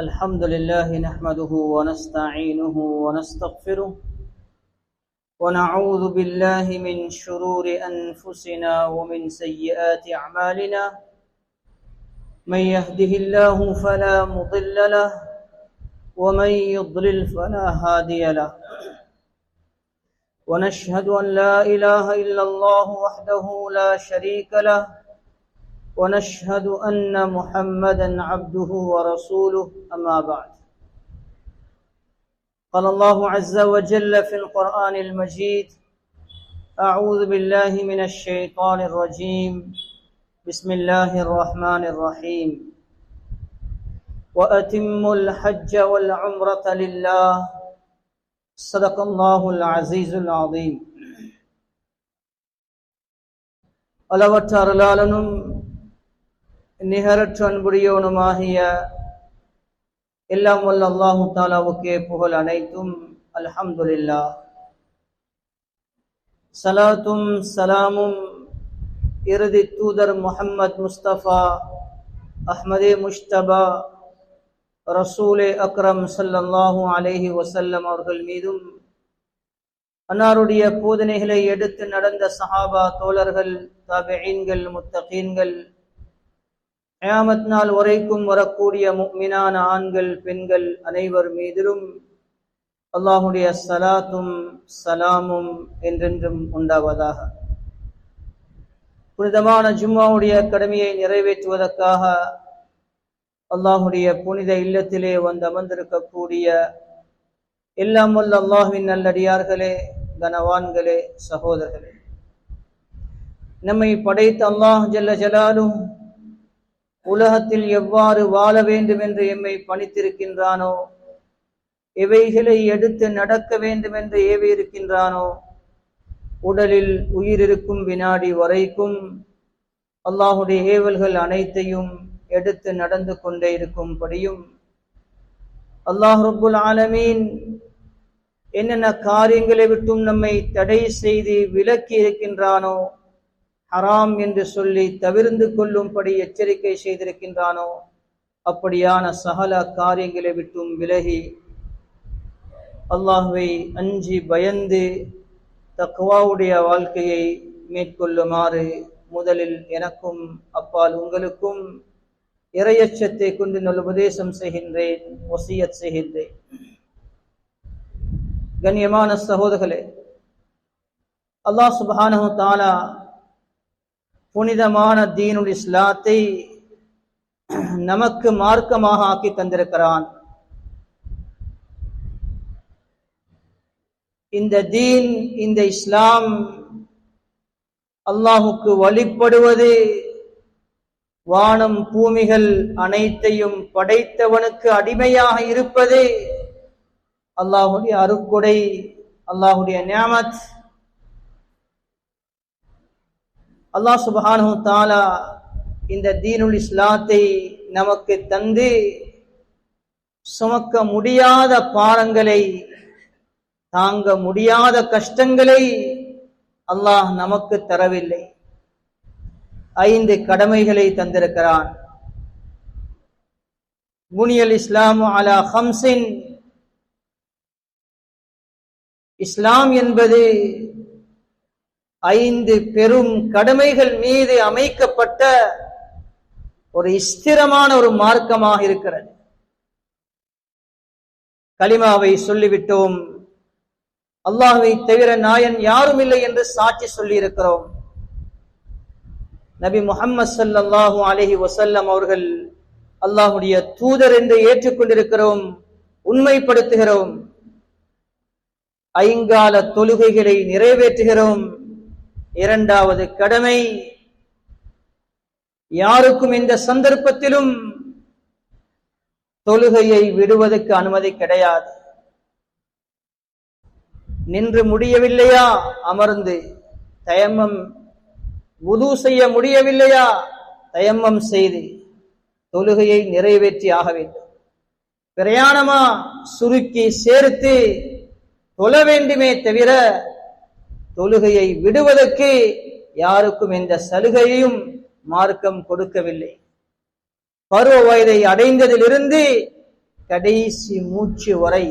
الحمد لله نحمده ونستعينه ونستغفره ونعوذ بالله من شرور أنفسنا ومن سيئات أعمالنا. من يهده الله فلا مضل له ومن يضلل فلا هادي له. ونشهد أن لا إله إلا الله وحده لا شريك له ونشهد أن محمدا عبده ورسوله. أما بعد، قال الله عز وجل في القرآن المجيد: أعوذ بالله من الشيطان الرجيم. بسم الله الرحمن الرحيم. وأتموا الحج والعمرة لله. صدق الله العزيز العظيم. அளவற்ற அருளாளனும் நிகரற்ற அன்புடையவனுமாகிய எல்லாம் வல்ல அல்லாஹு தஆலாவுக்கே புகழ் அனைத்தும். அல்ஹம்துலில்லாஹ். ஸலாத்தும் ஸலாமும் இறுதி தூதர் முஹம்மது முஸ்தபா அஹ்மதே முஷ்தபா ரசூலே அக்ரம் ஸல்லல்லாஹு அலைஹி வஸல்லம் அவர்கள் மீதும், அன்னாருடைய போதனைகளை எடுத்து நடந்த சஹாபா தோழர்கள், தாபிஈன்கள், முத்தகீன்கள், கியாமத் நாள் வரைக்கும் வரக்கூடிய முஃமினான ஆண்கள் பெண்கள் அனைவர் மீதிலும் அல்லாஹுடைய ஸலாத்தும் ஸலாமும் என்றென்றும் உண்டாவதாக. புனிதமான ஜும்மாவுடைய கடமையை நிறைவேற்றுவதற்காக அல்லாஹுடைய புனித இல்லத்திலே வந்து அமர்ந்திருக்கக்கூடிய எல்லாம் வல்ல அல்லாஹ்வின் நல்லடியார்களே, கனவான்களே, சகோதரர்களே, நம்மை படைத்த அல்லாஹ் ஜல்ல ஜலாலுஹு உலகத்தில் எவ்வாறு வாழ வேண்டும் என்று எம்மை பணித்திருக்கின்றானோ, எவைகளை எடுத்து நடக்க வேண்டும் என்று ஏவி இருக்கின்றானோ, உடலில் உயிர் இருக்கும் வினாடி வரைக்கும் அல்லாஹுடைய ஏவல்கள் அனைத்தையும் எடுத்து நடந்து கொண்டே இருக்கும்படியும், அல்லாஹ் ரப்புல் ஆலமீன் என்னென்ன காரியங்களை விட்டும் நம்மை தடை செய்து விலக்கி இருக்கின்றானோ, ஹராம் என்று சொல்லி தவிர்ந்து கொள்ளும்படி எச்சரிக்கை செய்திருக்கின்றானோ, அப்படியான சகல காரியங்களை விட்டும் விலகி அல்லாஹ்வை அஞ்சி பயந்து தக்வாவுடைய வாழ்க்கையை மேற்கொள்ளுமாறு முதலில் எனக்கும் அப்பால் உங்களுக்கும் இறையச்சத்தை கொண்டு நல்ல உபதேசம் செய்கின்றேன், வசியத் செய்கின்றேன். கண்ணியமான சகோதரர்களே, அல்லாஹ் சுப்ஹானஹு தஆலா புனிதமான தீனுல் இஸ்லாத்தை நமக்கு மார்க்கமாக ஆக்கி தந்திருக்கிறான். இந்த தீன், இந்த இஸ்லாம், அல்லாஹுக்கு வழிபடுவது, வானம் பூமிகள் அனைத்தையும் படைத்தவனுக்கு அடிமையாக இருப்பது அல்லாஹுடைய அருட்கொடை, அல்லாஹுடைய நியாமத். அல்லாஹ் சுப்ஹானஹு தஆலா இந்த தீனுல் இஸ்லாத்தை நமக்கு தந்து சுமக்க முடியாத பாரங்களை, தாங்க முடியாத கஷ்டங்களை அல்லாஹ் நமக்கு தரவில்லை. 5 கடமைகளை தந்திருக்கிறான். புனியல் இஸ்லாமு அலா ஹம்ஸின். இஸ்லாம் என்பது 5 பெரும் கடமைகள் மீது அமைக்கப்பட்ட ஒரு ஸ்திரமான ஒரு மார்க்கமாக இருக்கிறது. கலிமாவை சொல்லிவிட்டோம், அல்லாஹ்வை தவிர நாயன் யாரும் இல்லை என்று சாட்சி சொல்லி இருக்கிறோம். நபி முஹம்மது ஸல்லல்லாஹு அலைஹி வஸல்லம் அவர்கள் அல்லாஹ்வுடைய தூதர் என்று ஏற்றுக்கொண்டிருக்கிறோம், உண்மைப்படுத்துகிறோம். 5 கால தொழுகைகளை நிறைவேற்றுகிறோம். 2வது கடமை, யாருக்கும் இந்த சந்தர்ப்பத்திலும் தொழுகையை விடுவதற்கு அனுமதி கிடையாது. நின்று முடியவில்லையா, அமர்ந்து தயம்மம், வுது செய்ய முடியவில்லையா, தயம்மம் செய்து தொழுகையை நிறைவேற்றி ஆக வேண்டும். பிரயாணமா, சுருக்கி சேர்த்து தொழ வேண்டுமே தவிர தொழுகையை விடுவதற்கு யாருக்கும் எந்த சலுகையையும் மார்க்கம் கொடுக்கவில்லை. பருவ வயதை அடைந்ததிலிருந்து கடைசி மூச்சு வரை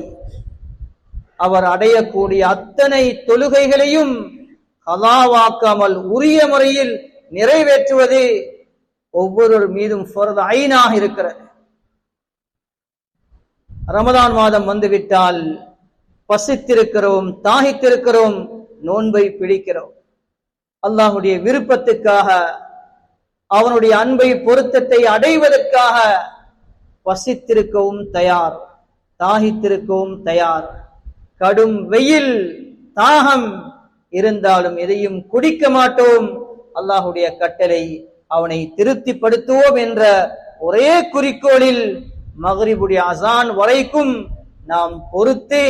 அவர் அடையக்கூடிய அத்தனை தொழுகைகளையும் கலாவாக்காமல் உரிய முறையில் நிறைவேற்றுவது ஒவ்வொரு மீதும் ஃபர்து ஐனாக இருக்கிறது. ரமதான் மாதம் வந்துவிட்டால் பசித்திருக்கிறோம், தாகித்திருக்கிறோம், நோன்பை பிடிக்கிறோம். அல்லாஹுடைய விருப்பத்துக்காக, அவனுடைய அன்பை பொருத்தத்தை அடைவதற்காக பசித்திருக்கவும் தயார், தாகித்திருக்கவும் தயார். கடும் வெயில், தாகம் இருந்தாலும் எதையும் குடிக்க மாட்டோம். அல்லாஹுடைய கட்டளை அவனை திருப்திப்படுத்துவோம் என்ற ஒரே குறிக்கோளில் மக்ரிபுடைய அசான் வரைக்கும் நாம் பொறுத்து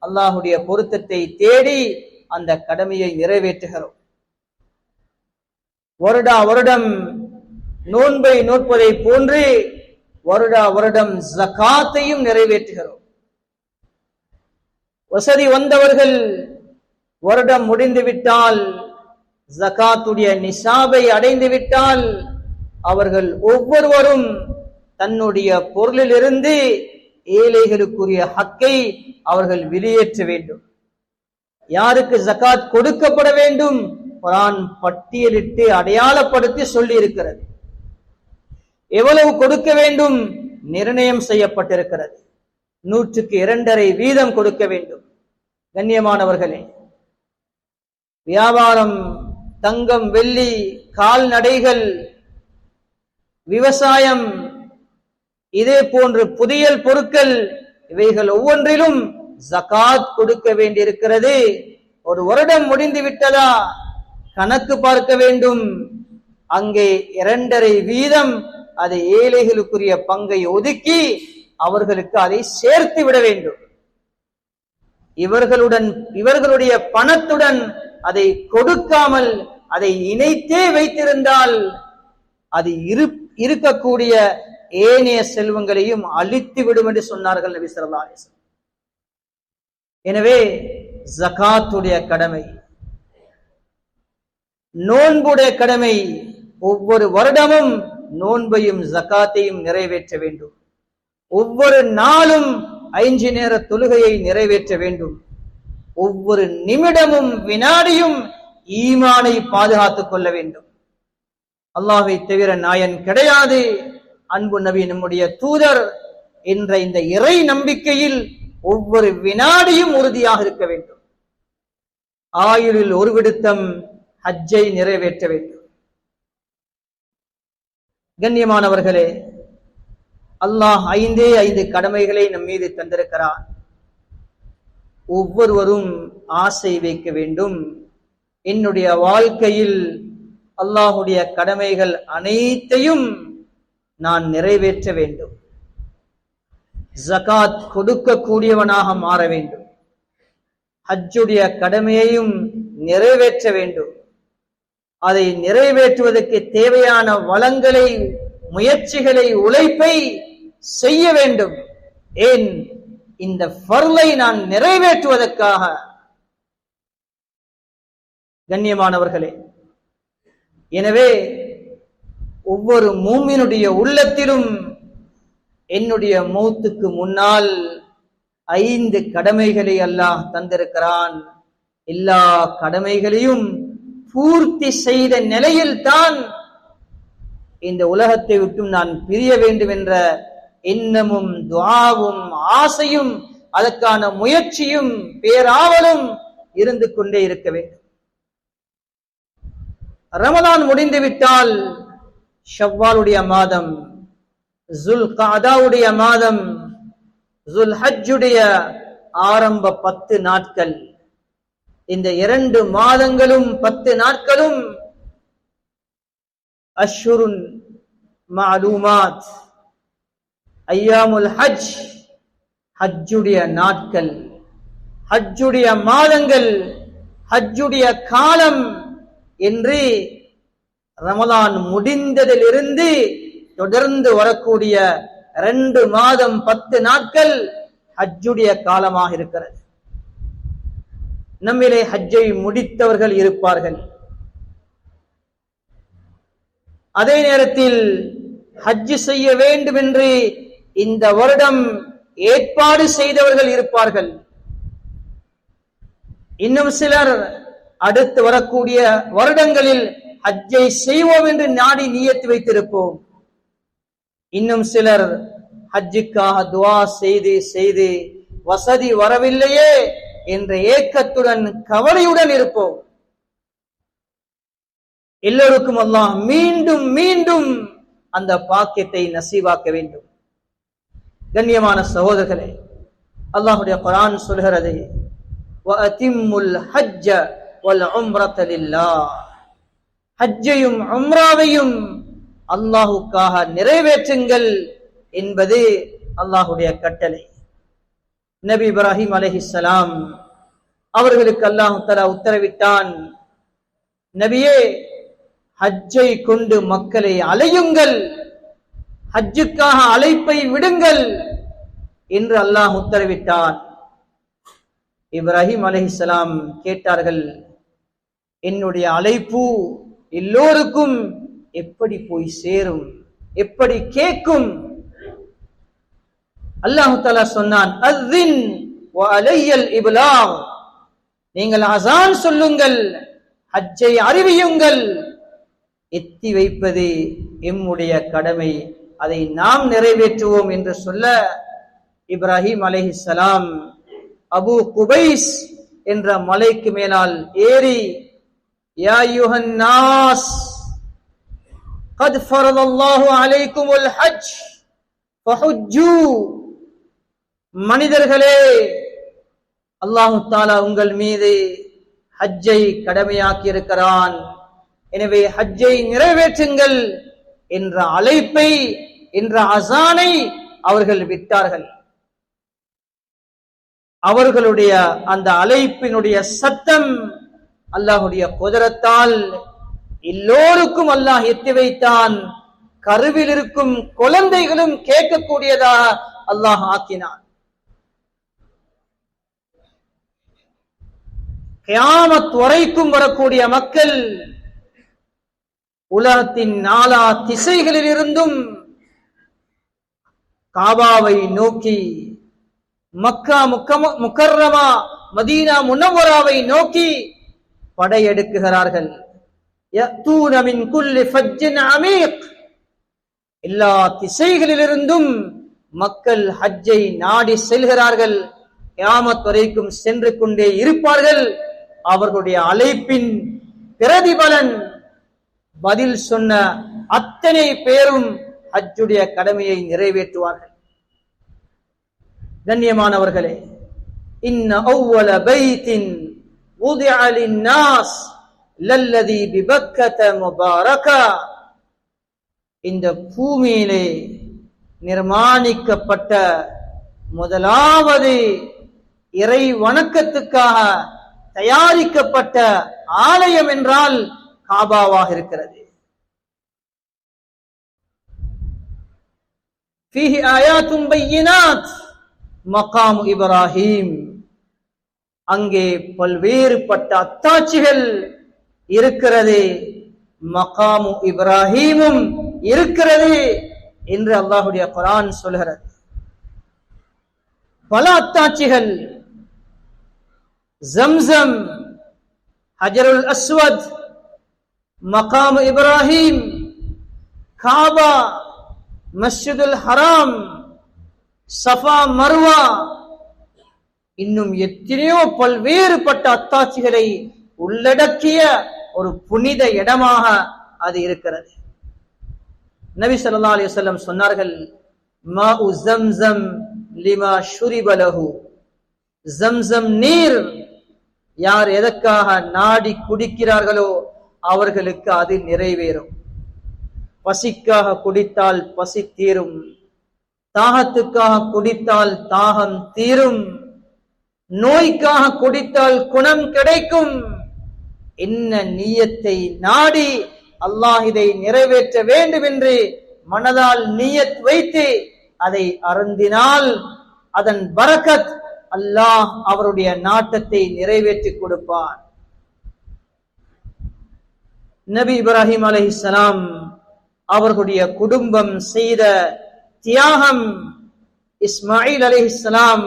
அல்லாஹுடைய பொருத்தத்தை தேடி அந்த கடமையை நிறைவேற்றுகிறோம். வருடா வருடம் நோன்பை நோட்பதை போன்று வருடா வருடம் ஜகாத்தையும் நிறைவேற்றுகிறோம். வசதி வந்தவர்கள் வருடம் முடிந்து விட்டால், ஜகாத்துடைய நிசாபை அடைந்து விட்டால், அவர்கள் ஒவ்வொருவரும் தன்னுடைய பொருளிலிருந்து ஏழைகளுக்குரிய ஹக்கை அவர்கள் வெளியேற்ற வேண்டும். யாருக்கு ஜகாத் கொடுக்கப்பட வேண்டும் குர்ஆன் பட்டியலிட்டு அடையாளப்படுத்தி சொல்லி இருக்கிறது. எவ்வளவு கொடுக்க வேண்டும் நிர்ணயம் செய்யப்பட்டிருக்கிறது. 102.5% கொடுக்க வேண்டும். கண்ணியமானவர்களே, வியாபாரம், தங்கம், வெள்ளி, கால்நடைகள், விவசாயம், இதே போன்று புதியல் பொருட்கள், இவைகள் ஒவ்வொன்றிலும் ஜகாத் கொடுக்க வேண்டியிருக்கிறது. ஒரு வருடம் முடிந்து விட்டதா கணக்கு பார்க்க வேண்டும். அங்கே 2.5% அதை ஏழைகளுக்குரிய பங்கை ஒதுக்கி அவர்களுக்கு அதை சேர்த்து விட வேண்டும். இவர்களுடைய பணத்துடன் அதை கொடுக்காமல் அதை இணைத்தே வைத்திருந்தால் அது இருக்கக்கூடிய ஏனைய செல்வங்களையும் அழித்து விடும் என்று சொன்னார்கள் நபி ஸல்லல்லாஹு அலைஹி வஸல்லம். எனவே ஜகாத்துடைய கடமை, நோன்புடைய கடமை, ஒவ்வொரு வருடமும் நோன்பையும் ஜகாத்தையும் நிறைவேற்ற வேண்டும். ஒவ்வொரு நாளும் 5 நேர தொழுகையை நிறைவேற்ற வேண்டும். ஒவ்வொரு நிமிடமும் வினாடியும் ஈமானை பாதுகாத்துக் கொள்ள வேண்டும். அல்லாஹ்வை தவிர நாயன் கிடையாது, அன்பு நபி நம்முடைய தூதர் என்ற இந்த இறை நம்பிக்கையில் ஒவ்வொரு வினாடியும் உறுதியாக இருக்க வேண்டும். ஆயுளில் ஒரு விடுத்தம் ஹஜ்ஜை நிறைவேற்ற வேண்டும். கண்ணியமானவர்களே, அல்லாஹ் 5 கடமைகளை நம் மீது தந்திருக்கிறார். ஒவ்வொருவரும் ஆசை வைக்க வேண்டும், என்னுடைய வாழ்க்கையில் அல்லாஹுடைய கடமைகள் அனைத்தையும் நான் நிறைவேற்ற வேண்டும். ஜகாத் கொடுக்கக்கூடியவனாக மாற வேண்டும். ஹஜ்ஜுடைய கடமையையும் நிறைவேற்ற வேண்டும். அதை நிறைவேற்றுவதற்கு தேவையான வளங்களை, முயற்சிகளை, உழைப்பை செய்ய வேண்டும். ஏன்? இந்த ஃபர்லை நான் நிறைவேற்றுவதற்காக. கண்ணியமானவர்களே, எனவே ஒவ்வொரு மூமினுடைய உள்ளத்திலும் என்னுடைய மௌத்துக்கு முன்னால் 5 கடமைகளை அல்லாஹ் தந்திருக்கிறான். எல்லா கடமைகளையும் பூர்த்தி செய்த நிலையில் தான் இந்த உலகத்தை விட்டும் நான் பிரிய வேண்டும் என்ற எண்ணமும் துஆவும் ஆசையும் அதற்கான முயற்சியும் பேராவலும் இருந்து கொண்டே இருக்க வேண்டும். ரமலான் முடிந்துவிட்டால் ஷவ்வாலுடைய மாதம், ஜுல்காதாவுடைய மாதம், ஜுல்ஹஜ்ஜுடைய ஆரம்ப 10 நாட்கள், இந்த 2 மாதங்களும் 10 நாட்களும் அஷ்ஹுருன் மஅலூமாத், ஐயாமுல் ஹஜ், ஹஜ்ஜுடைய நாட்கள், ஹஜ்ஜுடைய மாதங்கள், ஹஜ்ஜுடைய காலம் என்று ரமலான் முடிந்ததிலிருந்து தொடர்ந்து வரக்கூடிய 2 மாதம் 10 நாட்கள் ஹஜ்ஜுடைய காலமாக இருக்கிறது. நம்மிலே ஹஜ்ஜை முடித்தவர்கள் இருப்பார்கள். அதே நேரத்தில் ஹஜ் செய்ய வேண்டும் என்று இந்த வருடம் ஏற்பாடு செய்தவர்கள் இருப்பார்கள். இன்னும் சிலர் அடுத்து வரக்கூடிய வருடங்களில் ஹஜ்ஜை செய்வோம் என்று நாடி நியத்து வைத்திருப்போம். இன்னும் சிலர் ஹஜ்ஜுக்காக துஆ செய்து செய்து வசதி வரவில்லையே என்ற ஏக்கத்துடன் கவலையுடன் இருப்போம். எல்லோருக்கும் அல்லாஹ் மீண்டும் மீண்டும் அந்த பாக்கியத்தை நசீவாக்க வேண்டும். கண்ணியமான சகோதரர்களே, அல்லாஹ்வுடைய குர்ஆன் சொல்கிறது, வஅதிம்முல் ஹஜ்ஜ வல் உம்ரத லில்லாஹ், ஹஜ்ஜையும் உம்ராவையும் அல்லாஹ்வுக்காக நிறைவேற்றுங்கள் என்பது அல்லாஹ்வுடைய கட்டளை. நபி இப்ராஹிம் அலைஹிஸ்ஸலாம் அவர்களுக்கு அல்லாஹ் தஆலா உத்தரவிட்டான், நபியே, ஹஜ்ஜை கொண்டு மக்களை அலையுங்கள், ஹஜ்ஜுக்காக அழைப்பை விடுங்கள் என்று அல்லாஹ் உத்தரவிட்டான். இப்ராஹிம் அலைஹிஸ்ஸலாம் கேட்டார்கள், என்னுடைய அழைப்பு எல்லோருக்கும் எப்படி போய் சேரும், எப்படி கேட்கும்? அல்லாஹ் தஆலா சொன்னான், அஸ்ஸின் வ அலையல் இப்லாக், நீங்கள் அஸான் சொல்லுங்கள், ஹஜ்ஜை அறிவியுங்கள், எத்தி வைப்பது எம்முடைய கடமை, அதை நாம் நிறைவேற்றுவோம் என்று சொல்ல இப்ராஹிம் அலைஹிஸ்ஸலாம் அபு குபைஸ் என்ற மலைக்கு மேலால் ஏறி, யா அய்யுஹன் நாஸ் قد فرض الله عليكم الحج فحجوا, மனிதர்களே, அல்லாஹ் தஆலா உங்கள் மீது ஹஜ்ஜை கடமையாக்கி இருக்கிறான், எனவே ஹஜ்ஜை நிறைவேற்றுங்கள் என்ற அழைப்பை, என்ற அஸானை அவர்கள் விட்டார்கள். அவர்களுடைய அந்த அழைப்பினுடைய சத்தம் அல்லாஹ்வுடைய குதரத்தால் எல்லோருக்கும் அல்லாஹ் எத்தி வைத்தான். கருவில் இருக்கும் குழந்தைகளும் கேட்கக்கூடியதாக அல்லாஹ் ஆக்கினான். கியாமத் வரைக்கும் வரக்கூடிய மக்கள் உலகத்தின் நாலா திசைகளில் இருந்தும் காபாவை நோக்கி, மக்கா முக்கர்ரமா மதீனா முனவ்வராவை நோக்கி படையெடுக்குகிறார்கள். யத்தூன மின் குல்லி ஃபஜ்ஜின் அமீக், எல்லா திசைகளிலிருந்தும் மக்கள் ஹஜ்ஜை நாடி செல்கிறார்கள். கியாமத் வரைக்கும் சென்று கொண்டே இருப்பார்கள். அவர்களுடைய அழைப்பின் பிரதிபலன், பதில் சொன்ன அத்தனை பேரும் ஹஜ்ஜுடைய கடமையை நிறைவேற்றுவார்கள். கண்ணியமானவர்களே, இன்ன அவ்வல பைத்தின் வுதிஅ லின்னாஸ் லல்லதி பிபக்கத முபாரகா, இந்த பூமியிலே நிர்மாணிக்கப்பட்ட முதலாவது இறை வணக்கத்துக்காக தயாரிக்கப்பட்ட ஆலயம் என்றால் காபாவாக இருக்கிறது. ஃபீஹி ஆயாத்தும் பையினாத் மகாமு இப்ராஹிம், அங்கே பல்வேறுபட்ட அத்தாட்சிகள் இருக்கிறது, மகாமு இப்ராஹிமும் இருக்கிறது என்று அல்லாஹ்வுடைய குர்ஆன் சொல்கிறது. பல அத்தாட்சிகள், ஜம்சம், ஹஜருல் அஸ்வத், மகாம் இப்ராஹிம், காபா, மஸ்ஜிதுல் ஹராம், சஃபா மர்வா, இன்னும் எத்தனையோ பல்வேறுபட்ட அத்தாட்சிகளை உள்ளடக்கிய ஒரு புனித இடமாக அது இருக்கிறது. நபி ஸல்லல்லாஹு அலைஹி வஸல்லம் சொன்னார்கள், மாஉ ஸம்ஸம் லிமா ஷுரிப லஹு, ஸம்ஸம் நீர் யார் எதற்காக நாடி குடிக்கிறார்களோ அவர்களுக்கு அது நிறைவேறும். பசிக்காக குடித்தால் பசி தீரும், தாகத்துக்காக குடித்தால் தாகம் தீரும், நோய்க்காக குடித்தால் குணம் கிடைக்கும். என்ன நியத்தை நாடி அல்லாஹ் இதை நிறைவேற்ற வேண்டும் என்று மனதால் நியத் வைத்து அதை அருந்தினால் அதன் பரக்கத் அல்லாஹ் அவருடைய நாட்டத்தை நிறைவேற்றி கொடுப்பார். நபி இப்ராஹிம் அலைஹிஸ்ஸலாம் அவர்களுடைய குடும்பம் செய்த தியாகம் இஸ்மாயில் அலைஹிஸ்ஸலாம்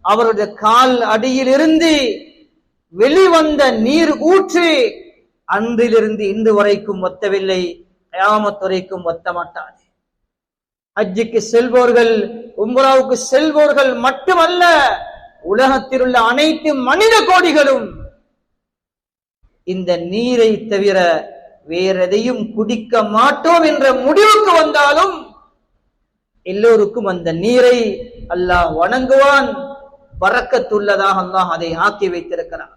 அவருடைய கால் அடியிலிருந்து வெளிவந்த நீர் ஊற்று அன்றிலிருந்து இன்று வரைக்கும் ஒத்தவில்லை, கியாமத் வரைக்கும் ஒத்த மாட்டாது. ஹஜ்ஜுக்கு செல்வோர்கள், உம்ராவுக்கு செல்வோர்கள் மட்டுமல்ல, உலகத்தில் உள்ள அனைத்து மனித கோடிகளும் இந்த நீரை தவிர வேற எதையும் குடிக்க மாட்டோம் என்ற முடிவுக்கு வந்தாலும் எல்லோருக்கும் அந்த நீரை அல்லாஹ் வணங்குவான். பரக்கத்துள்ளதாக அல்லாஹ் அதை ஆக்கி வைத்திருக்கிறான்.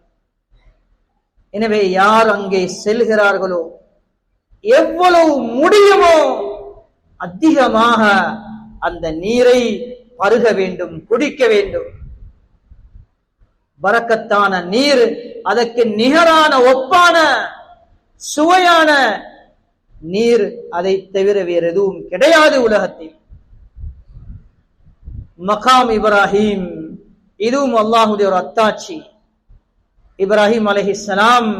எனவே யார் அங்கே செல்கிறார்களோ எவ்வளவு முடியுமோ அதிகமாக அந்த நீரை பருக வேண்டும், குடிக்க வேண்டும். பரக்கத்தான நீர், அதற்கு நிகரான ஒப்பான சுவையான நீர் அதை தவிர வேறு எதுவும் கிடையாது உலகத்தில். மகாம் இப்ராஹிம், இதுவும் அல்லாஹுடைய ஒரு அத்தாட்சி. இப்ராஹிம் அலைஹிஸ்ஸலாம்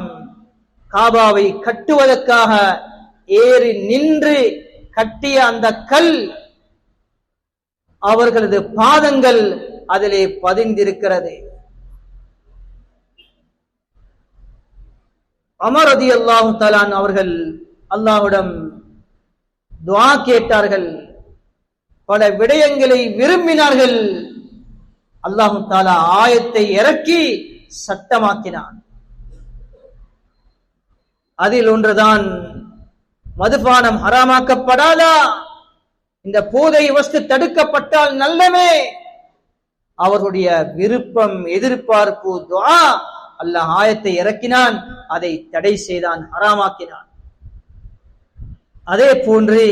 காபாவை கட்டுவதற்காக ஏறி நின்று கட்டிய அந்த கல், அவர்களது பாதங்கள் அதிலே பதிந்திருக்கிறது. உமர் ரலியல்லாஹு தஆலா அவர்கள் அல்லாஹ்விடம் துஆ கேட்டார்கள், பல விடயங்களை விரும்பினார்கள். அல்லாஹ் தஆலா ஆயத்தை இறக்கி சட்டமாக்கினான். அதில் ஒன்றுதான், மதுபானம் ஹராமாக்கப்படாதா, இந்த போதை வஸ்து தடுக்கப்பட்டால் நல்லமே. அவர்களுடைய விருப்பம், எதிர்பார்ப்பு, துஆ, அல்லாஹ் ஆயத்தை இறக்கினான், அதை தடை செய்தான், ஹராமாக்கினான். அதே போன்று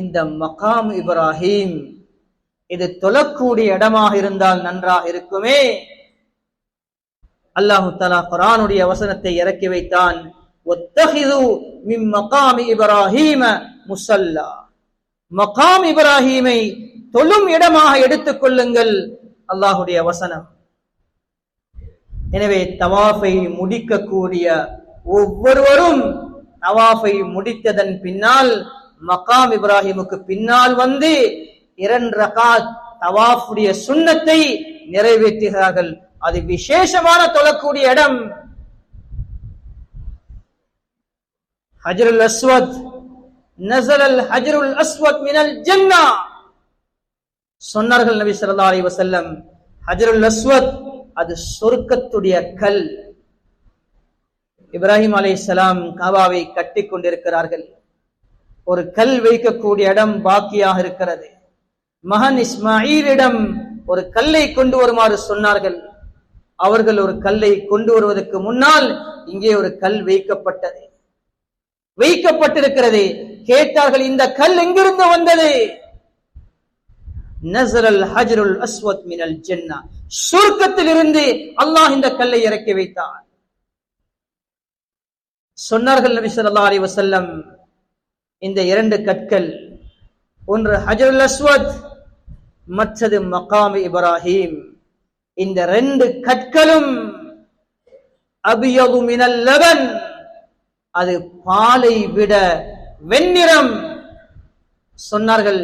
இந்த மகாம் இப்ராஹிம், இது தொழக்கூடிய இடமாக இருந்தால் நன்றாக இருக்குமே. அல்லாஹு தஆலா குர்ஆனுடைய வசனத்தை இறக்கி வைத்தான், வத்தஹிது மின் மகாமி இப்ராஹீம முஸல்லா. மகாம் இப்ராஹீமை தொழும் இடமாக எடுத்துக் கொள்ளுங்கள், அல்லாஹுடைய வசனம். எனவே தவாஃபை முடிக்கக்கூடிய ஒவ்வொருவரும் தவாஃபை முடித்ததன் பின்னால் மகாம் இப்ராஹிமுக்கு பின்னால் வந்து 2 ரகாத் தவாஃபுடைய சுன்னத்தை நிறைவேற்றுகிறார்கள். அது விசேஷமான தொழக்கூடிய இடம். ஹஜ்ருல் அஸ்வத், நஸலல் ஹஜ்ருல் அஸ்வத் மினல் ஜன்னா. சொன்னார்கள் நபி ஸல்லல்லாஹு அலைஹி வஸல்லம், ஹஜ்ருல் அஸ்வத் அது சொர்க்கத்துடைய கல். இப்ராஹிம் அலைஹிஸ்ஸலாம் காபாவை கட்டிக் கொண்டிருக்கிறார்கள். ஒரு கல் வைக்கக்கூடிய இடம் பாக்கியாக இருக்கிறது. மகன் இஸ்மாயிலிடம் ஒரு கல்லை கொண்டு வருமாறு சொன்னார்கள். அவர்கள் ஒரு கல்லை கொண்டு வருவதற்கு முன்னால் இங்கே ஒரு கல் வைக்கப்பட்டிருக்கிறது. கேட்டார்கள், இந்த கல் எங்கிருந்து வந்தது? நஸரல் ஹஜ்ருல் அஸ்வத் மினல் ஜன்னா, சொர்க்கத்திலிருந்து அல்லாஹ் இந்த கல்லை இறக்கி வைத்தார். சொன்னார்கள் நபி ஸல்லல்லாஹு அலைஹி வஸல்லம், இந்த 2 கற்கள், ஒன்று ஹஜ்ருல் அஸ்வத், மற்றது மகாம் இப்ராஹிம். இந்த 2 கற்களும் அபியது மினல் லபன், அது பாலை விட வெண்ணிறம். சொன்னார்கள்,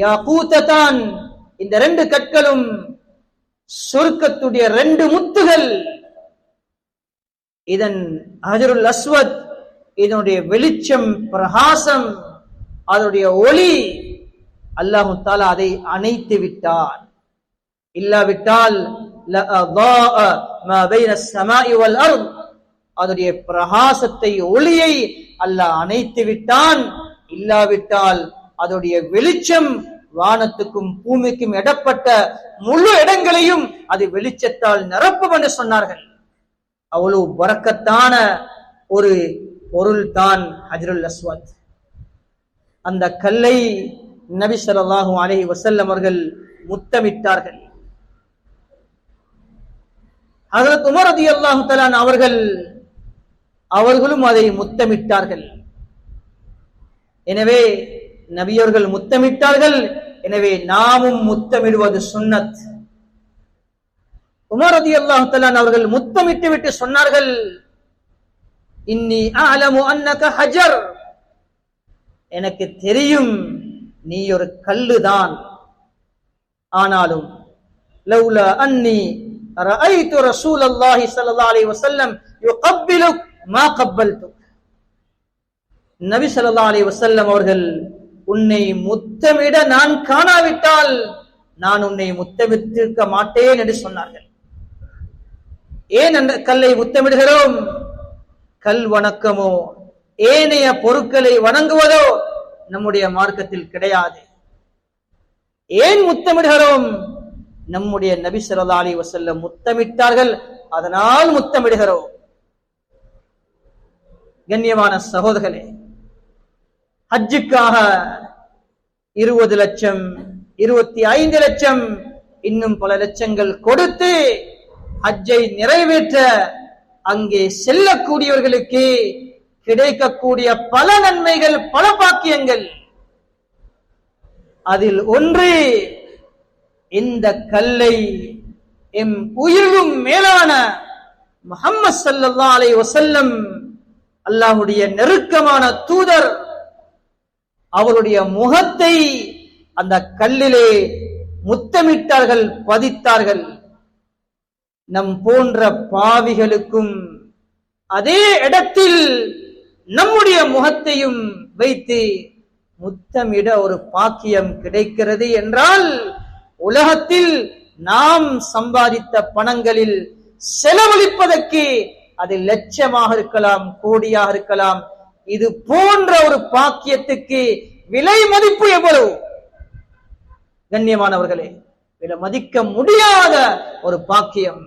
யாகூத்ததான், இந்த 2 கற்களும் சொர்க்கத்துடைய 2 முத்துகள். இதன் ஹஜ்ருல் அஸ்வத், இதனுடைய வெளிச்சம், பிரகாசம், அதனுடைய ஒளி, அல்லாஹ் தஆலா அதை அணைத்து விட்டார். இல்லாவிட்டால் லஅதாஅ மா பைன ஸமாஇ வல் அர்த், அதனுடைய பிரகாசத்தை, ஒளியை அல்லாஹ் அணைத்து விட்டான். இல்லாவிட்டால் அதனுடைய வெளிச்சம் வானத்துக்கும் பூமிக்கும் இடப்பட்ட முழு இடங்களையும் அது வெளிச்சத்தால் நிரப்பும் என்று சொன்னார்கள். அவ்வளவு பரக்கத்தான ஒரு பொருள் தான் ஹஜ்ருல் அஸ்வத். அந்த கல்லை நபி ஸல்லல்லாஹு அலைஹி வஸல்லம் அவர்கள் முத்தமிட்டார்கள். ஹஜ்ரத் உமர் ரலியல்லாஹு தஆலா அவர்களும் அதை முத்தமிட்டார்கள். எனவே நபியவர்கள் முத்தமிட்டார்கள், எனவே நாமும் முத்தமிடுவது சுன்னத். உமர் ரலியல்லாஹு தஆலா அவர்கள் முத்தமிட்டு விட்டு சொன்னார்கள், இன்னி அஅலமு அன்னக ஹஜர், எனக்கு தெரியும் நீ ஒரு கல்லுதான். ஆனாலும் லவ்லா அன்னி ரஅய்து ரசூலல்லாஹி ஸல்லல்லாஹு அலைஹி வஸல்லம் யுகப்பிலுக் மா கப்பல்து, நபி ஸல்லல்லாஹு அலைஹி வஸல்லம் அவர்கள் உன்னை முத்தமிட நான் காணாவிட்டால் நான் உன்னை முத்தமிட்டிருக்க மாட்டேன் என்று சொன்னார்கள். ஏன் அந்த கல்லை முத்தமிடுகிறோம்? கல் வணக்கமோ ஏனைய பொருட்களை வணங்குவதோ நம்முடைய மார்க்கத்தில் கிடையாது. ஏன் முத்தமிடுகிறோம்? நம்முடைய நபி ஸல்லல்லாஹு அலைஹி வஸல்லம் முத்தமிட்டார்கள், அதனால் முத்தமிடுகிறோம். கண்ணியமான சகோதரர்களே, ஹஜ்ஜுக்காக 20 லட்சம் 25 லட்சம் இன்னும் பல லட்சங்கள் கொடுத்து ஹஜ்ஜை நிறைவேற்ற அங்கே செல்லக்கூடியவர்களுக்கு கிடைக்கக்கூடிய பல நன்மைகள், பல பாக்கியங்கள். அதில் ஒன்று, இந்த கல்லை எம் உயிரும் மேலான முஹம்மது ஸல்லல்லாஹு அலைஹி வஸல்லம், அல்லாஹ்வுடைய நெருக்கமான தூதர், அவருடைய முகத்தை அந்த கல்லிலே முத்தமிட்டார்கள், பதித்தார்கள். நம் போன்ற பாவிகளுக்கும் அதே இடத்தில் நம்முடைய முகத்தையும் வைத்து முத்தமிட ஒரு பாக்கியம் கிடைக்கிறது என்றால், உலகத்தில் நாம் சம்பாதித்த பணங்களில் செலவழிப்பதற்கு அது லட்சமாக இருக்கலாம், கோடியாக இருக்கலாம், இது போன்ற ஒரு பாக்கியத்துக்கு விலை மதிப்பு எவ்வளவு? கண்ணியமானவர்களே, விலை மதிக்க முடியாத ஒரு பாக்கியம்.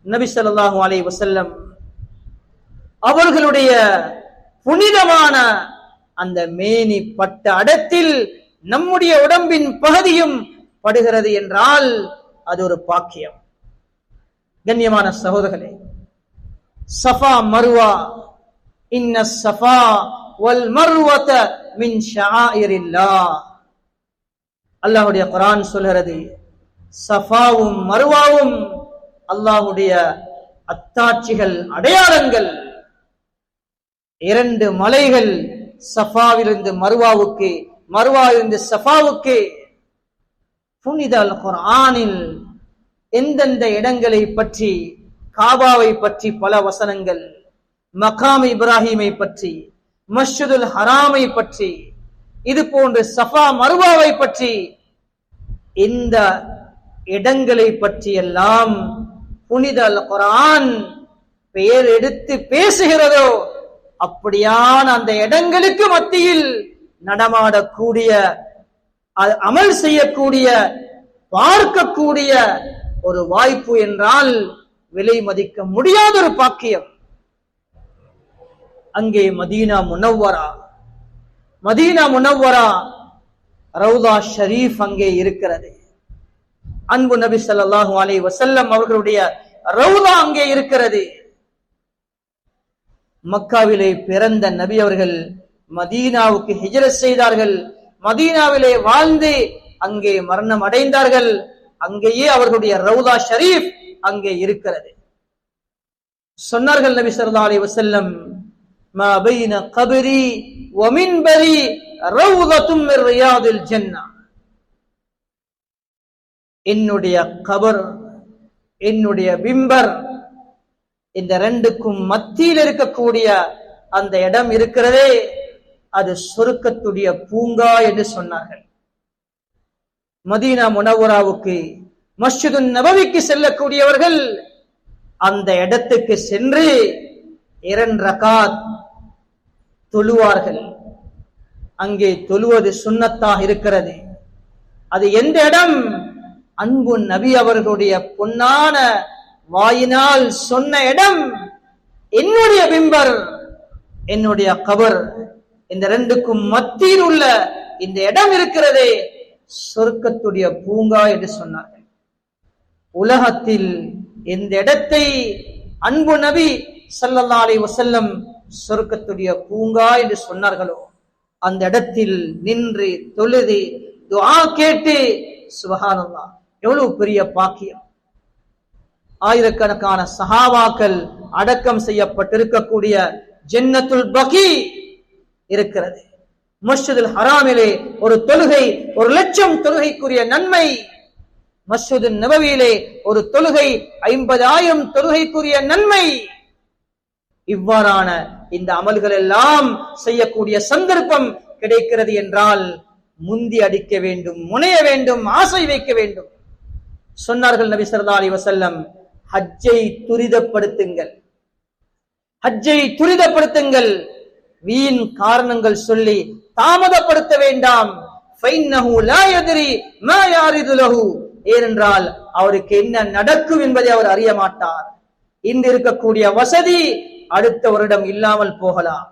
நபி ஸல்லல்லாஹு அலைஹி வஸல்லம் அவர்களுடைய புனிதமான அந்த மேனி பட்ட இடத்தில் நம்முடைய உடம்பின் பகுதியும் படுகிறது என்றால் அது ஒரு பாக்கியம். கண்ணியமான சகோதரர்களே, சஃபா மர்வா, இன்ன ஸஃபா வல் மர்வத மின் ஷஆயிரில்லாஹ். அல்லாஹ்வுடைய குர்ஆன் சொல்கிறது, சஃபாவும் மர்வாவும் அல்லாஹ்வுடைய அத்தாட்சிகள், அடையாளங்கள். 2 மலைகள், சஃபாவிலிருந்து மர்வாவுக்கு, மர்வாவிலிருந்து சஃபாவுக்கு. புனித அல் குர்ஆனில் எந்தெந்த இடங்களை பற்றி, காபாவை பற்றி பல வசனங்கள், மகாம் இப்ராஹிமை பற்றி, மஸ்ஜிதுல் ஹராமை பற்றி, இது போன்று சஃபா மர்வாவை பற்றி, இந்த இடங்களை பற்றி எல்லாம் புனித அல் குர்ஆன் பெயர் எடுத்து பேசுகிறதோ அப்படியான அந்த இடங்களுக்கு மத்தியில் நடமாடக்கூடிய, அமல் செய்யக்கூடிய, பார்க்கக்கூடிய ஒரு வாய்ப்பு என்றால் விலை மதிக்க முடியாத ஒரு பாக்கியம். அங்கே மதீனா முனவ்வரா, மதீனா முனவ்வரா ரவுதா ஷரீஃப் அங்கே இருக்கிறது. அன்பு நபி ஸல்லல்லாஹு அலைஹி வஸல்லம் அவர்களுடைய ரவுதா அங்கே இருக்கிறது. மக்காவிலே பிறந்த நபி அவர்கள் மதீனாவுக்கு ஹிஜ்ரத் செய்தார்கள். மதீனாவிலே வாழ்ந்து அங்கே மரணம் அடைந்தார்கள். அங்கேயே அவர்களுடைய ரவுதா ஷரீஃப் அங்கே இருக்கிறது. சொன்னார்கள் நபி ஸல்லல்லாஹு அலைஹி வஸல்லம், மா பைன கப்ரி வ மின்பரி ரவுதத்தும் மின் ரியாதில் ஜன்னah. என்னுடைய கபர், என்னுடைய மிம்பர், இந்த 2க்கும் மத்தியில் இருக்கக்கூடிய அந்த இடம் இருக்கிறதே, அது சொர்க்கத்துடைய பூங்கா என்று சொன்னார்கள். மதீனா முனவ்வராவுக்கு, மஸ்ஜிது நபவிக்கு செல்லக்கூடியவர்கள் அந்த இடத்துக்கு சென்று 2 ரகாத் தொழுவார்கள். அங்கே தொழுவது சுன்னத்தாக இருக்கிறது. அது எந்த இடம்? அன்பு நபி அவர்களுடைய பொன்னான வாயினால் சொன்ன இடம். என்னுடைய பிம்பர், என்னுடைய கபர், இந்த 2க்கும் மத்தியில் உள்ள இந்த இடம் இருக்கிறதே, சொர்க்கத்துடைய பூங்கா என்று சொன்னார்கள். உலகத்தில் இந்த இடத்தை அன்பு நபி ஸல்லல்லாஹு அலைஹி வஸல்லம் சொர்க்கத்துடைய பூங்கா என்று சொன்னார்களோ, அந்த இடத்தில் நின்று தொழுது துஆ கேட்டு, சுப்ஹானல்லாஹ், எவ்வளவு பெரிய பாக்கியம். ஆயிரக்கணக்கான சஹாபாக்கள் அடக்கம் செய்யப்பட்டிருக்கக்கூடிய ஜன்னத்துல் பகீ இருக்கிறது. மஸ்ஜிதுல் ஹராமிலே ஒரு தொழுகை 1,00,000 தொழுகைக்குரிய நன்மை, மஸ்ஜிது நபவியிலே ஒரு தொழுகை 50,000 தொழுகைக்குரிய நன்மை. இவ்வாறான இந்த அமல்கள் எல்லாம் செய்யக்கூடிய சந்தர்ப்பம் கிடைக்கிறது என்றால் முந்தி அடிக்க வேண்டும், முனைய வேண்டும், ஆசை வைக்க வேண்டும். சொன்னார்கள் நபி ஸல்லல்லாஹு அலைஹி வஸல்லம், ஹஜ்ஜை துரிதப்படுத்துங்கள், ஹஜ்ஜை துரிதப்படுத்துங்கள், வீண் காரணங்கள் சொல்லி தாமதப்படுத்த வேண்டாம். ஃபைன்னஹு லா யத்ரி மா யாரிது லஹு, ஏனென்றால் அவருக்கு என்ன நடக்கும் என்பதை அவர் அறிய மாட்டார். இன்று இருக்கக்கூடிய வசதி அடுத்த வருடம் இல்லாமல் போகலாம்.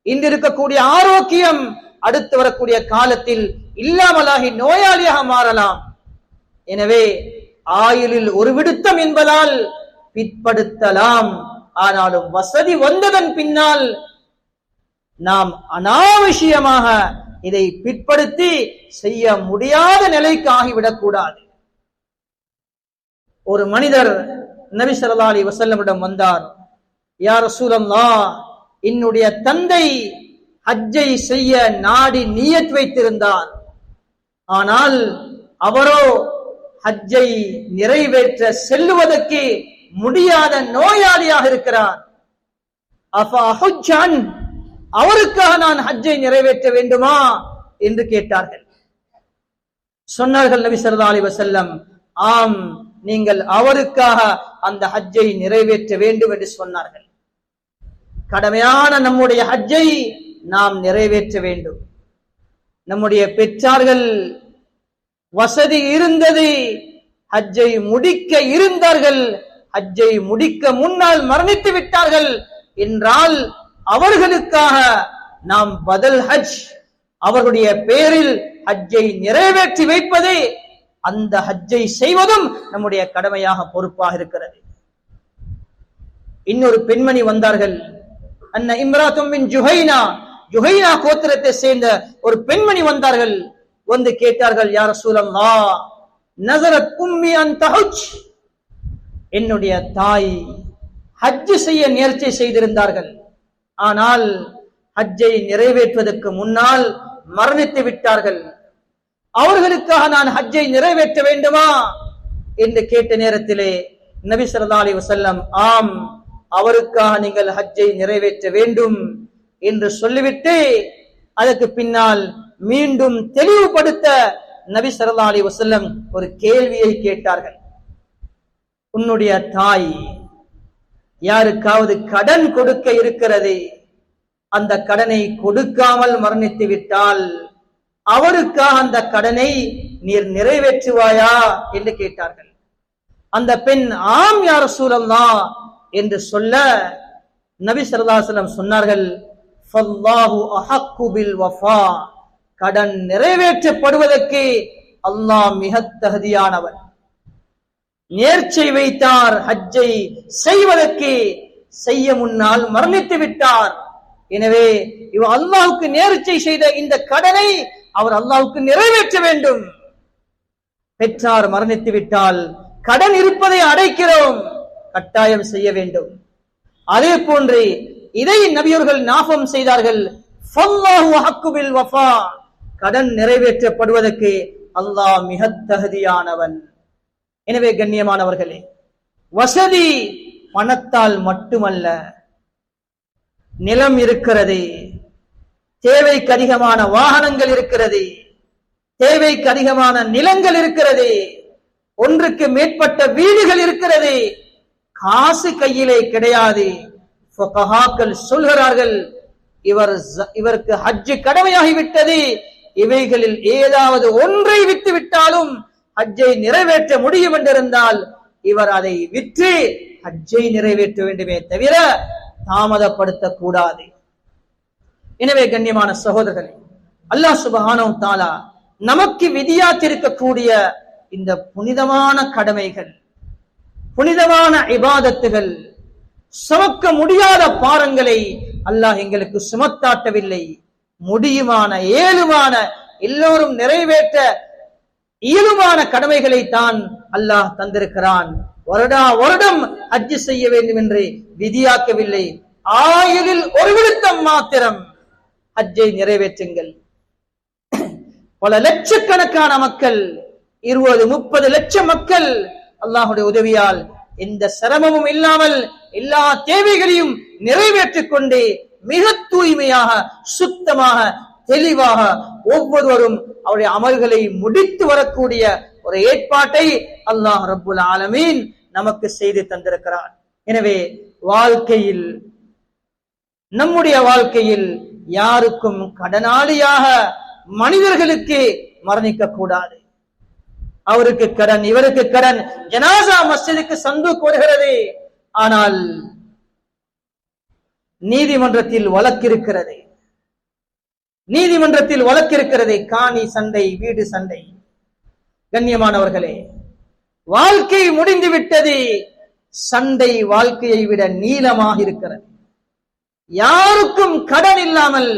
இன்று இருக்கக்கூடிய ஆரோக்கியம் அடுத்து வரக்கூடிய காலத்தில் இல்லாமலாகி நோயாளியாக மாறலாம். எனவே ஆயுளில் ஒரு விடுத்தம் என்பதால் பிற்படுத்தலாம். ஆனாலும் வசதி வந்ததன் பின்னால் நாம் அனாவசியமாக இதை பிற்படுத்தி செய்ய முடியாத நிலைக்கு ஆகிவிடக் கூடாது. ஒரு மனிதர் நபி ஸல்லல்லாஹு அலைஹி வஸல்லமிடம் வந்தார். யா ரசூலல்லாஹ், என்னுடைய தந்தை ஹஜ்ஜை செய்ய நாடி நியத் வைத்திருந்தார். ஆனால் அவரோ ஹஜ்ஜை நிறைவேற்ற செல்லுவதற்கு முடியாத நோயாளியாக இருக்கிறார். அஃபஹுஜ்ஜன், அவருக்காக நான் ஹஜ்ஜை நிறைவேற்ற வேண்டுமா என்று கேட்டார்கள். சொன்னார்கள் நபி ஸல்லல்லாஹு அலைஹி வஸல்லம், ஆம், நீங்கள் அவருக்காக அந்த ஹஜ்ஜை நிறைவேற்ற வேண்டும் என்று சொன்னார்கள். கடமையான நம்முடைய ஹஜ்ஜை நாம் நிறைவேற்ற வேண்டும். நம்முடைய பெற்றார்கள் வசதி இருந்தது, ஹஜ்ஜை முடிக்க இருந்தார்கள், ஹஜ்ஜை முடிக்க முன்னால் மரணித்து விட்டார்கள் என்றால் அவர்களுக்காக நாம் பதல் ஹஜ், அவர்களுடைய பேரில் ஹஜ்ஜை நிறைவேற்றி வைப்பது, அந்த ஹஜ்ஜை செய்வதும் நம்முடைய கடமையாக பொறுப்பாக இருக்கிறது. இன்னொரு பெண்மணி வந்தார்கள். அன்ன இம்ராத்தும் மின் ஜுஹைனா, ஜுஹைனா கோத்திரத்தை சேர்ந்த ஒரு பெண்மணி வந்தார்கள். வந்து கேட்டார்கள், யா ரசூலல்லாஹ், நஸரத் உம்மி அன் தஹஜ், என்னுடைய தாய் ஹஜ் செய்ய நேர்ச்சை செய்திருந்தார்கள். ஆனால் ஹஜ்ஜை நிறைவேற்றுவதற்கு முன்னால் மரணித்து விட்டார்கள். அவர்களுக்காக நான் ஹஜ்ஜை நிறைவேற்ற வேண்டுமா என்று கேட்ட நேரத்திலே நபி ஸல்லல்லாஹு அலைஹி வஸல்லம், ஆம், அவருக்காக நீங்கள் ஹஜ்ஜை நிறைவேற்ற வேண்டும் என்று சொல்லிவிட்டு அதற்கு பின்னால் மீண்டும் தெளிவுபடுத்த நபி ஸல்லல்லாஹு அலைஹி வஸல்லம் ஒரு கேள்வியை கேட்டார்கள். உன்னுடைய தாய் யாருக்காவது கடன் கொடுக்க இருக்கிறது, அந்த கடனை கொடுக்காமல் மரணித்து விட்டால் அவருக்காக அந்த கடனை நீர் நிறைவேற்றுவாயா என்று கேட்டார்கள். அந்த பெண் ஆம் யா ரசூலல்லாஹ் என்று சொல்ல நபி ஸல்லல்லாஹு அலைஹி வஸல்லம் சொன்னார்கள், ஃபல்லாஹு அஹக்கு பில் வஃபா, கடன் நிறைவேற்றப்படுவதற்கு அல்லாஹ் மிக தகுதியானவன். நேர்ச்சை வைத்தார், ஹஜ்ஜை செய்வதற்கு செய்ய முன்னால் மரணித்து விட்டார். எனவே இவர் அல்லாஹ்வுக்கு நேர்ச்சை செய்த இந்த கடனை அவர் அல்லாஹ்வுக்கு நிறைவேற்ற வேண்டும். பெற்றார் மரணித்து விட்டால் கடன் இருப்பதை அடைக்கிறோம், கட்டாயம் செய்ய வேண்டும். அதே போன்று இதை நபியர்கள் ஞாபகம் செய்தார்கள். ஃபல்லாஹு அஹக்கு பில் வஃபா, கடன் நிறைவேற்றப்படுவதற்கு அல்லாஹ் மிக தகுதியானவன். எனவே கண்ணியமானவர்களே, வசதி பணத்தால் மட்டுமல்ல, நிலம் இருக்கிறது, தேவைக்கு அதிகமான வாகனங்கள் இருக்கிறது, தேவைக்கு அதிகமான நிலங்கள் இருக்கிறது, ஒன்றுக்கு மேற்பட்ட வீடுகள் இருக்கிறது, காசு கையிலே கிடையாது. ஃபுகஹாக்கள் சொல்கிறார்கள், இவருக்கு ஹஜ் கடமையாகிவிட்டது, இவைகளில் ஏதாவது ஒன்றை விட்டு விட்டாலும் ஹஜ்ஜை நிறைவேற்ற முடியும் என்றிருந்தால் இவர் அதை விற்று ஹஜ்ஜை நிறைவேற்ற வேண்டுமே தவிர தாமதப்படுத்தக் கூடாது. எனவே கண்ணியமான சகோதரர்களே, அல்லாஹ் சுப்ஹானஹு வ தஆலா நமக்கு விதியாக்கியிருக்கக்கூடிய இந்த புனிதமான கடமைகள், புனிதமான இபாதத்துகள், சுமக்க முடியாத பாரங்களை அல்லாஹ் எங்களுக்கு சுமத்தாட்டவில்லை. முடியுமான, ஏழுமான, எல்லோரும் நிறைவேற்ற இயலுமான கடமைகளை தான் அல்லாஹ் தந்திருக்கிறான். வருடம் ஹஜ் செய்ய வேண்டும் என்று விதியாக்கவில்லை. ஆயுளில் ஒரு விருத்தம் மாத்திரம் ஹஜ்ஜை நிறைவேற்றுங்கள். பல லட்சக்கணக்கான மக்கள், 20-30 லட்சம் மக்கள் அல்லாஹுடைய உதவியால் எந்த சிரமமும் இல்லாமல் எல்லா தேவைகளையும் நிறைவேற்றிக் கொண்டே மிக தூய்மையாக, சுத்தமாக, தெளிவாக ஒவ்வொருவரும் அவருடைய அமல்களை முடித்து வரக்கூடிய ஒரு ஏற்பாட்டை அல்லாஹ் ரப்புல் ஆலமீன் நமக்கு செய்து தந்திருக்கிறார். எனவே வாழ்க்கையில், நம்முடைய வாழ்க்கையில் யாருக்கும் கடனாளியாக மனிதர்களுக்கு மரணிக்க கூடாது. அவருக்கு கடன், இவருக்கு கடன். ஜனாசா மஸ்ஜிதுக்கு சந்தூக் வருகிறது, ஆனால் நீதிமன்றத்தில் வழக்கிருக்கிறது. நீதிமன்றத்தில் வழக்கிருக்கிறது. காணி சண்டை, வீடு சண்டை. கண்ணியமானவர்களே, வாழ்க்கை முடிந்து விட்டது. சண்டை வாழ்க்கையை விட நீளமாக இருக்கிறது. யாருக்கும் கடன் இல்லாமல்,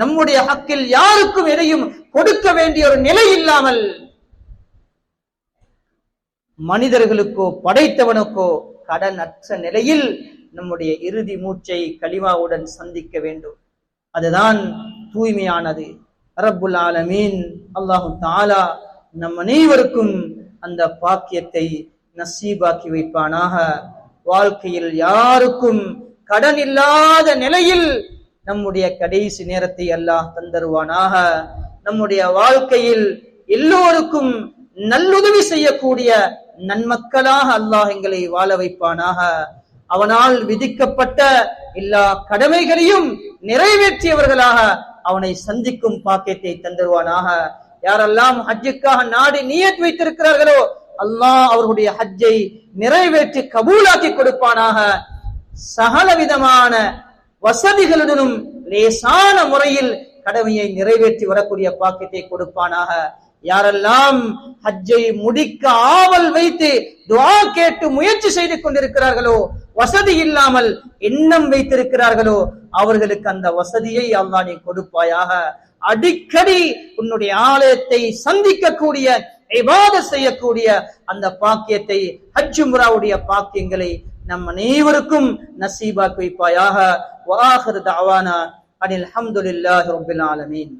நம்முடைய ஹக்கில் யாருக்கும் எதையும் கொடுக்க வேண்டிய ஒரு நிலை இல்லாமல், மனிதர்களுக்கோ படைத்தவனுக்கோ கடன் அற்ற நிலையில் நம்முடைய இறுதி மூச்சை கலிமாவுடன் சந்திக்க வேண்டும். அதுதான் தூய்மையானது. ரப்புல் ஆலமீன் அல்லாஹு தஆலா நம் அனைவருக்கும் அந்த பாக்கியத்தை நசீபாக்கி வைப்பானாக. வாழ்க்கையில் யாருக்கும் கடன் இல்லாத நிலையில் நம்முடைய கடைசி நேரத்தை அல்லாஹ் தந்தருவானாக. நம்முடைய வாழ்க்கையில் எல்லோருக்கும் நல்லுதவி செய்யக்கூடிய நன்மக்களாக அல்லாஹ் எங்களை வாழ வைப்பானாக. அவனால் விதிக்கப்பட்ட எல்லா கடமைகளையும் நிறைவேற்றியவர்களாக அவனை சந்திக்கும் பாக்கியத்தை தந்தருவானாக. யாரெல்லாம் ஹஜ்ஜுக்காக நாடி நியத் வைத்திருக்கிறார்களோ அல்லாஹ் அவர்களுடைய ஹஜ்ஜை நிறைவேற்றி கபூலாக்கி கொடுப்பானாக. சகல விதமான வசதிகளுடனும் லேசான முறையில் கடமையை நிறைவேற்றி வரக்கூடிய பாக்கியத்தை கொடுப்பானாக. யாரெல்லாம் ஹஜ்ஜை முடிக்க ஆவல் வைத்து துஆ கேட்டு முயற்சி செய்து கொண்டிருக்கிறார்களோ, வசதி இல்லாமல் எண்ணம் வைத்திருக்கிறார்களோ, அவர்களுக்கு அந்த வசதியை அல்லாஹ் நீ கொடுப்பாயாக. அடிக்கடி உன்னுடைய ஆலயத்தை சந்திக்கக்கூடிய, இபாதத் செய்யக்கூடிய அந்த பாக்கியத்தை, ஹஜ் உம்ராவுடைய பாக்கியங்களை நம் அனைவருக்கும் நசீபாக்கி வைப்பாயாக. வ ஆகிரு தஅவானா அனில் ஹம்துலில்லாஹி ரப்பில் ஆலமீன்.